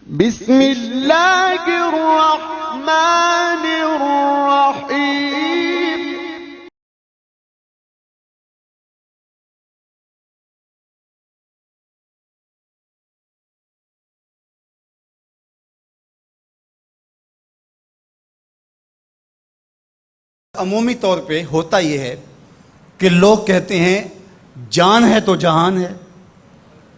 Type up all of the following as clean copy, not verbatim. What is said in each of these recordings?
بسم اللہ الرحمن الرحیم عمومی طور پہ ہوتا یہ ہے کہ لوگ کہتے ہیں جان ہے تو جہان ہے.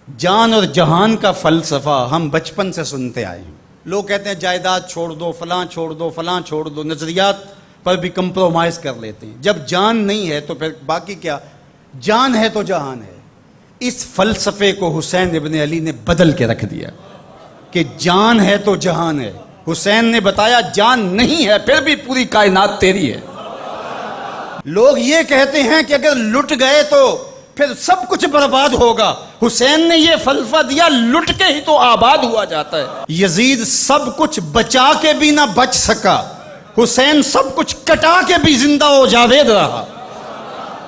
جان اور جہان کا فلسفہ ہم بچپن سے سنتے آئے ہیں. لوگ کہتے ہیں جائیداد چھوڑ دو، فلاں چھوڑ دو، فلاں چھوڑ دو، نظریات پر بھی کمپرومائز کر لیتے ہیں. جب جان نہیں ہے تو پھر باقی کیا؟ جان ہے تو جہان ہے. اس فلسفے کو حسین ابن علی نے بدل کے رکھ دیا کہ جان ہے تو جہان ہے. حسین نے بتایا جان نہیں ہے پھر بھی پوری کائنات تیری ہے. لوگ یہ کہتے ہیں کہ اگر لٹ گئے تو پھر سب کچھ برباد ہوگا. حسین نے یہ فلسفہ دیا لٹ کے ہی تو آباد ہوا جاتا ہے. یزید سب کچھ بچا کے بھی نہ بچ سکا، حسین سب کچھ کٹا کے بھی زندہ و جاوید رہا.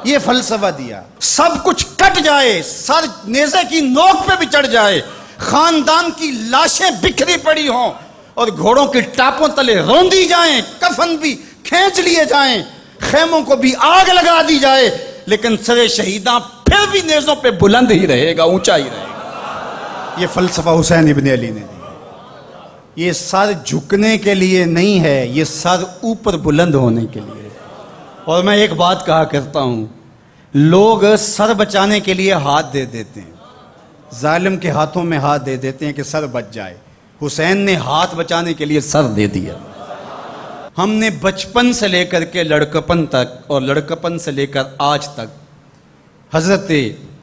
یہ فلسفہ دیا سب کچھ کٹ جائے، سر نیزے کی نوک پہ بھی چڑھ جائے، خاندان کی لاشیں بکھری پڑی ہوں اور گھوڑوں کی ٹاپوں تلے روندی جائیں، کفن بھی کھینچ لیے جائیں، خیموں کو بھی آگ لگا دی جائے، لیکن سر شہیداں پھر بھی نیزوں پہ بلند ہی رہے گا، اونچا ہی رہے گا. یہ فلسفہ حسین ابن علی نے دیا. یہ سر جھکنے کے لیے نہیں ہے، یہ سر اوپر بلند ہونے کے لیے. اور میں ایک بات کہا کرتا ہوں، لوگ سر بچانے کے لیے ہاتھ دے دیتے ہیں، ظالم کے ہاتھوں میں ہاتھ دے دیتے ہیں کہ سر بچ جائے. حسین نے ہاتھ بچانے کے لیے سر دے دیا. ہم نے بچپن سے لے کر کے لڑکپن تک اور لڑکپن سے لے کر آج تک حضرت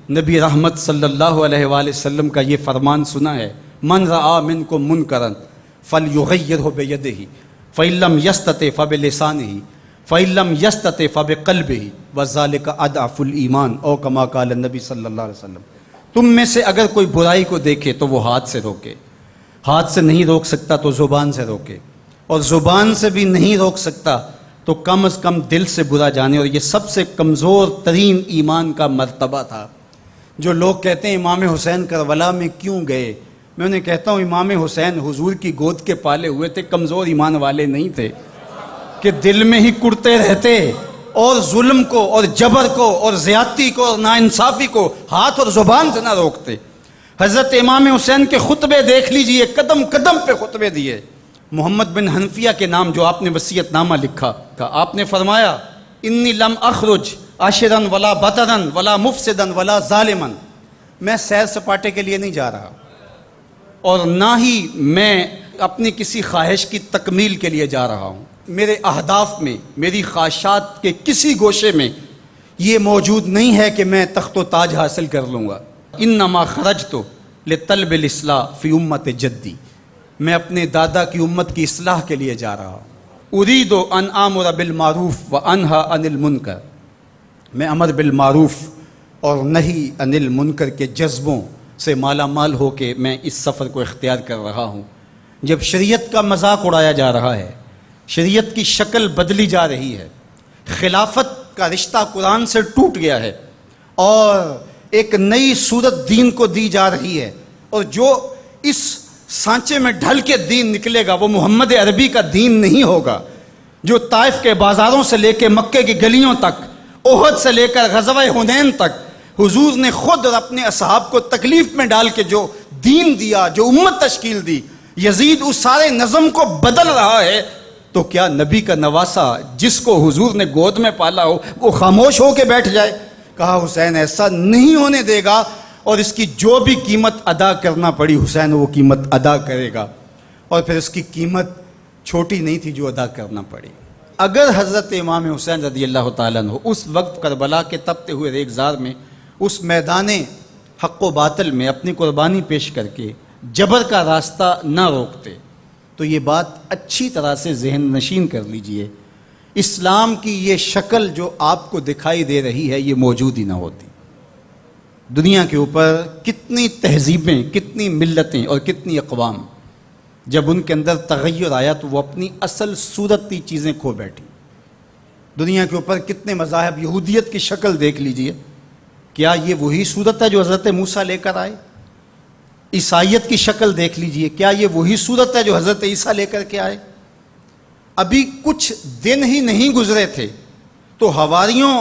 نبی رحمت صلی اللہ علیہ وآلہ وسلم کا یہ فرمان سنا ہے، من رآ منکم منکرا فلیغیرہ بیدہ فإن لم یستطع فبلسانہ فإن لم یستطع فبقلبہ وذلک اضعف الایمان او کما قال النبی صلی اللہ علیہ وسلم. تم میں سے اگر کوئی برائی کو دیکھے تو وہ ہاتھ سے روکے، ہاتھ سے نہیں روک سکتا تو زبان سے روکے، اور زبان سے بھی نہیں روک سکتا تو کم از کم دل سے برا جانے. اور یہ سب سے کمزور ترین ایمان کا مرتبہ تھا. جو لوگ کہتے ہیں امام حسین کربلا میں کیوں گئے، میں انہیں کہتا ہوں امام حسین حضور کی گود کے پالے ہوئے تھے، کمزور ایمان والے نہیں تھے کہ دل میں ہی کڑتے رہتے اور ظلم کو اور جبر کو اور زیادتی کو اور ناانصافی کو ہاتھ اور زبان سے نہ روکتے. حضرت امام حسین کے خطبے دیکھ لیجئے، قدم قدم پہ خطبے دیے. محمد بن حنفیہ کے نام جو آپ نے وصیت نامہ لکھا تھا، آپ نے فرمایا انی لم اخرج عاشرا ولا بطرا ولا مفسدا ولا ظالما. میں سیر سپاٹے کے لیے نہیں جا رہا اور نہ ہی میں اپنی کسی خواہش کی تکمیل کے لیے جا رہا ہوں. میرے اہداف میں، میری خواہشات کے کسی گوشے میں یہ موجود نہیں ہے کہ میں تخت و تاج حاصل کر لوں گا. انما خرجت لطلب الاصلاح فی امت جدی. میں اپنے دادا کی امت کی اصلاح کے لیے جا رہا ہوں. ارید ان آمر بالمعروف وانہی عن المنکر. میں امر بالمعروف اور نہی عن المنکر کے جذبوں سے مالا مال ہو کے میں اس سفر کو اختیار کر رہا ہوں. جب شریعت کا مذاق اڑایا جا رہا ہے، شریعت کی شکل بدلی جا رہی ہے، خلافت کا رشتہ قرآن سے ٹوٹ گیا ہے اور ایک نئی صورت دین کو دی جا رہی ہے، اور جو اس سانچے میں ڈھل کے دین نکلے گا وہ محمد عربی کا دین نہیں ہوگا جو طائف کے بازاروں سے لے کے مکے کی گلیوں تک، احد سے لے کر غزوہ حنین تک حضور نے خود اور اپنے اصحاب کو تکلیف میں ڈال کے جو دین دیا، جو امت تشکیل دی. یزید اس سارے نظم کو بدل رہا ہے تو کیا نبی کا نواسا جس کو حضور نے گود میں پالا ہو وہ خاموش ہو کے بیٹھ جائے؟ کہا حسین ایسا نہیں ہونے دے گا، اور اس کی جو بھی قیمت ادا کرنا پڑی حسین وہ قیمت ادا کرے گا. اور پھر اس کی قیمت چھوٹی نہیں تھی جو ادا کرنا پڑی. اگر حضرت امام حسین رضی اللہ تعالیٰ عنہ اس وقت کربلا کے تپتے ہوئے ریگزار میں، اس میدان حق و باطل میں اپنی قربانی پیش کر کے جبر کا راستہ نہ روکتے تو یہ بات اچھی طرح سے ذہن نشین کر لیجئے، اسلام کی یہ شکل جو آپ کو دکھائی دے رہی ہے یہ موجود ہی نہ ہوتی. دنیا کے اوپر کتنی تہذیبیں، کتنی ملتیں اور کتنی اقوام جب ان کے اندر تغیر آیا تو وہ اپنی اصل صورتی چیزیں کھو بیٹھی. دنیا کے اوپر کتنے مذاہب، یہودیت کی شکل دیکھ لیجئے، کیا یہ وہی صورت ہے جو حضرت موسیٰ لے کر آئے؟ عیسائیت کی شکل دیکھ لیجئے، کیا یہ وہی صورت ہے جو حضرت عیسیٰ لے کر کے آئے؟ ابھی کچھ دن ہی نہیں گزرے تھے تو حواریوں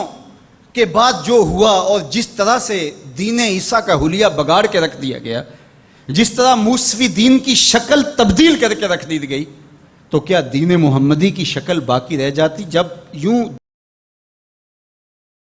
کے بعد جو ہوا اور جس طرح سے دین عیسیٰ کا حلیہ بگاڑ کے رکھ دیا گیا، جس طرح موسوی دین کی شکل تبدیل کر کے رکھ دی گئی، تو کیا دین محمدی کی شکل باقی رہ جاتی؟ جب یوں